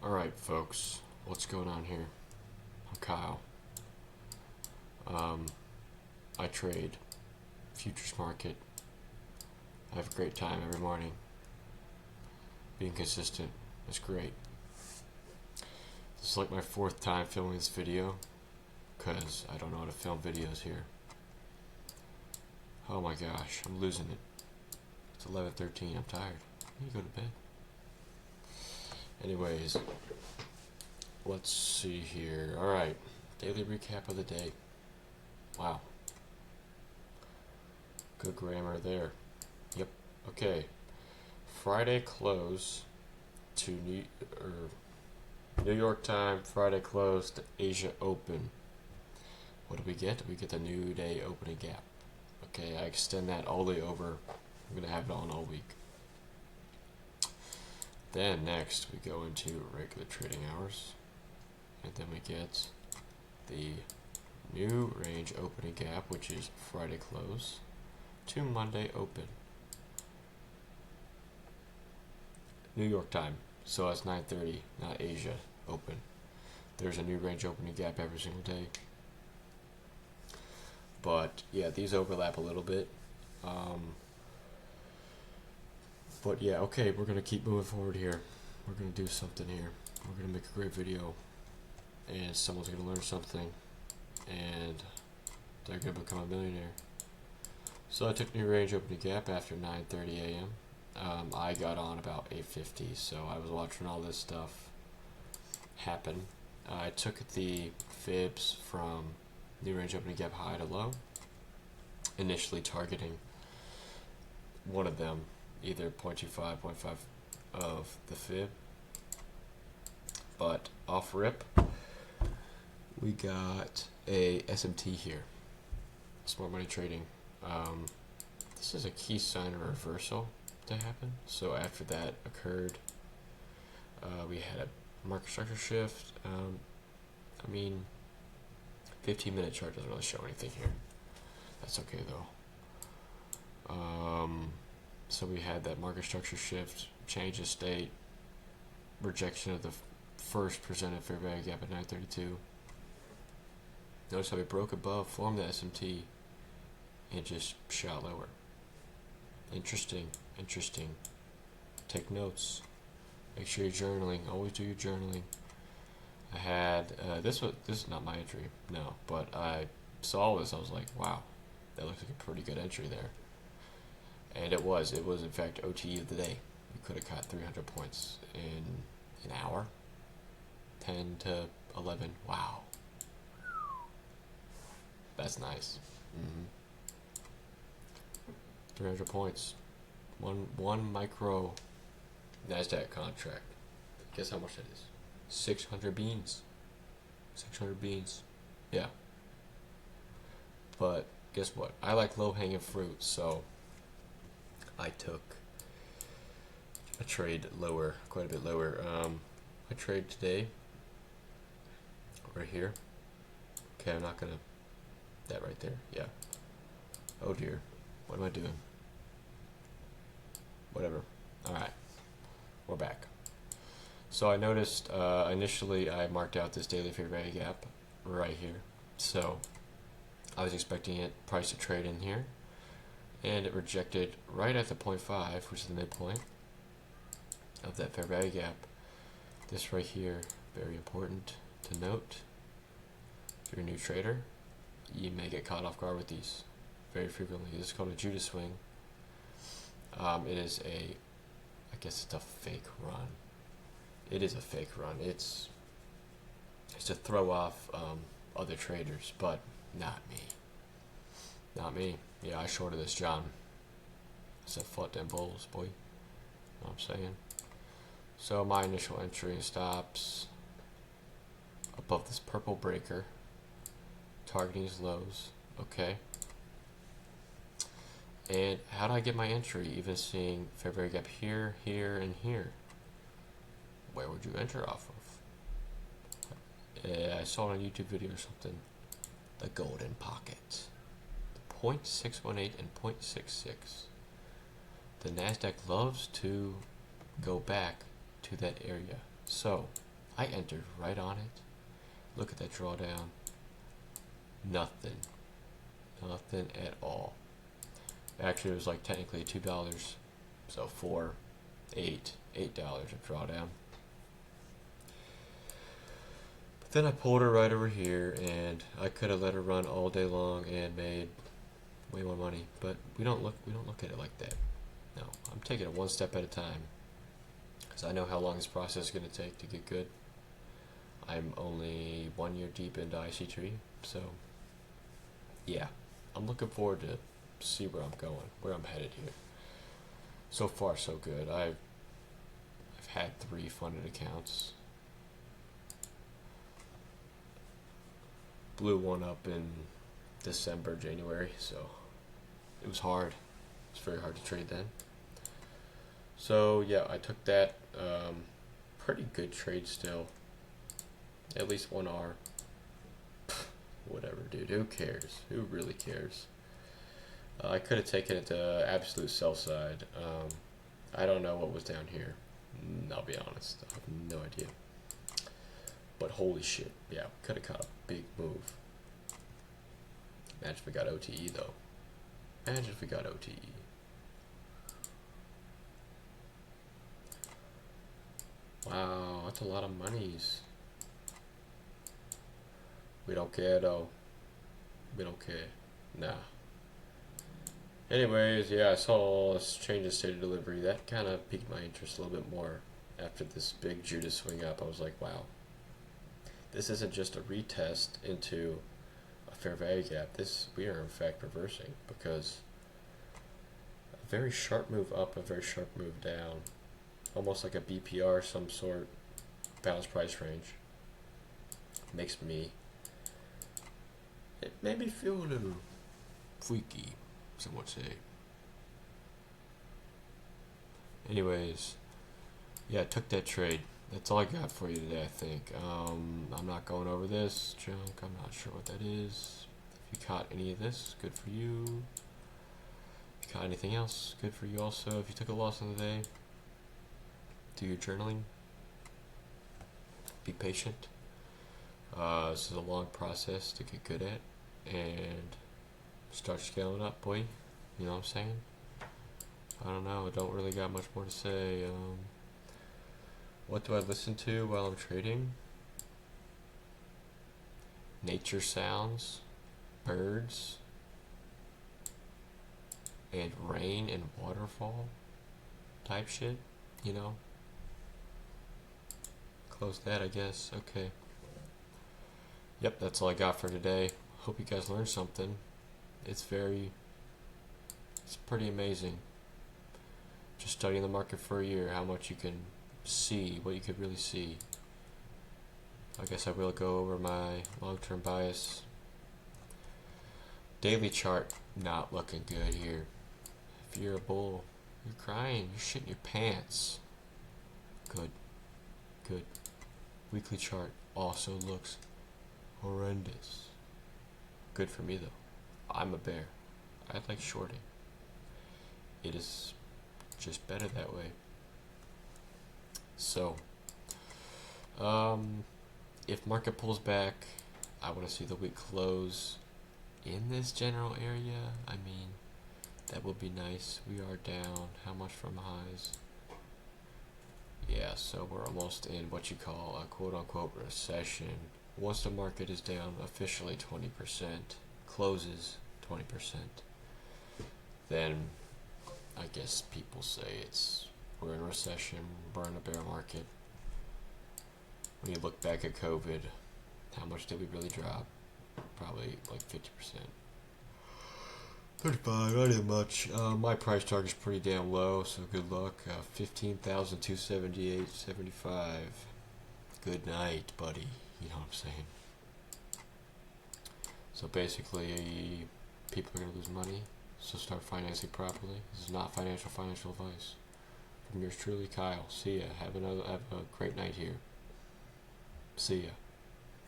Alright, folks, what's going on here? I'm Kyle. I trade futures market. I have a great time every morning. Being consistent is great. This is like my fourth time filming this video because I don't know how to film videos here. Oh my gosh, I'm losing it. It's 11:13. I'm tired. I need to go to bed. Anyways, let's see here. Alright, daily recap of the day. Wow. Good grammar there. Yep. Okay. Friday close to New York time. Friday close to Asia Open. What do we get? We get the new day opening gap. Okay, I extend that all the way over. I'm going to have it on all week. Then next we go into regular trading hours. And then we get the new range opening gap, which is Friday close to Monday open. New York time, so that's 9:30, not Asia open. There's a new range opening gap every single day. But yeah, these overlap a little bit. But yeah, okay, we're gonna keep moving forward here. We're gonna do something here. We're gonna make a great video, and someone's gonna learn something, and they're gonna become a millionaire. So I took new range opening gap after 9:30 a.m. I got on about 8:50, so I was watching all this stuff happen. I took the fibs from new range opening gap high to low, initially targeting one of them, either 0.25, 0.5 of the fib. But off rip, we got a SMT here. Smart money trading. This is a key sign of reversal to happen. So after that occurred, we had a market structure shift. 15-minute chart doesn't really show anything here. That's okay though. So we had that market structure shift, change of state, rejection of the first presented fair value gap at 9:32. Notice how we broke above, formed the SMT, and just shot lower. Interesting. Take notes. Make sure you're journaling. Always do your journaling. I had this is not my entry, no, but I saw this. I was like, wow, that looks like a pretty good entry there. And it was in fact OTE of the day. You could have caught 300 points in an hour. 10 to 11. Wow, that's nice. 300 points. One micro NASDAQ contract. Guess how much that is? 600 beans. 600 beans. Yeah. But guess what? I like low-hanging fruit, so I took a trade lower, quite a bit lower. I trade today, right here. Okay, I'm not gonna, that right there, yeah. Oh dear, what am I doing? Whatever. Alright, we're back. So I noticed initially I marked out this daily fair value gap right here. So I was expecting it price to trade in here, and it rejected right at the 0.5, which is the midpoint of that fair value gap. This right here, very important to note. If you're a new trader, you may get caught off guard with these very frequently. This is called a Judas swing. It is I guess it's a fake run. It is a fake run. It's to throw off other traders, but not me. Not me. Yeah, I shorted this John. I said, fuck them bulls, boy. Know what I'm saying? So my initial entry and stops above this purple breaker, targeting these lows. Okay. And how do I get my entry? Even seeing fair value gap here, here, and here. Where would you enter off of? I saw it on a YouTube video or something. The golden pocket. The 0.618 and 0.66. The NASDAQ loves to go back to that area. So I entered right on it. Look at that drawdown. Nothing. Nothing at all. Actually, it was like technically $2. So $8 of drawdown. But then I pulled her right over here, and I could have let her run all day long and made way more money. But we don't look at it like that. No, I'm taking it one step at a time, because I know how long this process is going to take to get good. I'm only 1 year deep into IC3, so yeah, I'm looking forward to see where I'm going, where I'm headed here. So far, so good. I've had 3 funded accounts. Blew one up in December, January, so it was hard. It's very hard to trade then. So yeah, I took that. Pretty good trade still. At least 1R. Whatever, dude. Who cares? Who really cares? I could have taken it to absolute sell side. I don't know what was down here. I'll be honest. I have no idea. But holy shit. Yeah, could have caught a big move. Imagine if we got OTE though. Imagine if we got OTE. Wow, that's a lot of monies. We don't care though. We don't care. Nah. Anyways, yeah, I saw all this change in state of delivery. That kind of piqued my interest a little bit more after this big Judas swing up. I was like, wow. This isn't just a retest into a fair value gap. We are in fact reversing, because a very sharp move up, a very sharp move down, almost like a BPR, some sort, balanced price range, it made me feel a little freaky, some would say. Anyways, yeah, I took that trade. That's all I got for you today, I think. I'm not going over this junk. I'm not sure what that is. If you caught any of this, good for you. If you caught anything else, good for you also. If you took a loss on the day, do your journaling. Be patient. This is a long process to get good at, and start scaling up, boy. You know what I'm saying? I don't know. I don't really got much more to say. What do I listen to while I'm trading? Nature sounds, birds, and rain and waterfall type shit, you know? Close that, I guess. Okay. Yep, that's all I got for today. Hope you guys learned something. It's pretty amazing. Just studying the market for a year, how much you can see, what you could really see. I guess I will go over my long-term bias. Daily chart, not looking good here. If you're a bull, you're crying, you're shitting your pants. Good. Weekly chart also looks horrendous. Good for me though. I'm a bear. I like shorting. It is just better that way. So, if market pulls back, I want to see the week close in this general area. I mean, that would be nice. We are down how much from highs? Yeah, so we're almost in what you call a quote-unquote recession. Once the market is down officially 20%, closes 20%, then I guess people say we're in a recession, we're in a bear market. When you look back at COVID, how much did we really drop? Probably like 50%. 35, not even much. My price target is pretty damn low, so good luck. 15,278.75. Good night, buddy. You know what I'm saying? So basically, people are going to lose money, so start financing properly. This is not financial advice. From yours truly, Kyle. See ya. Have a great night here. See ya.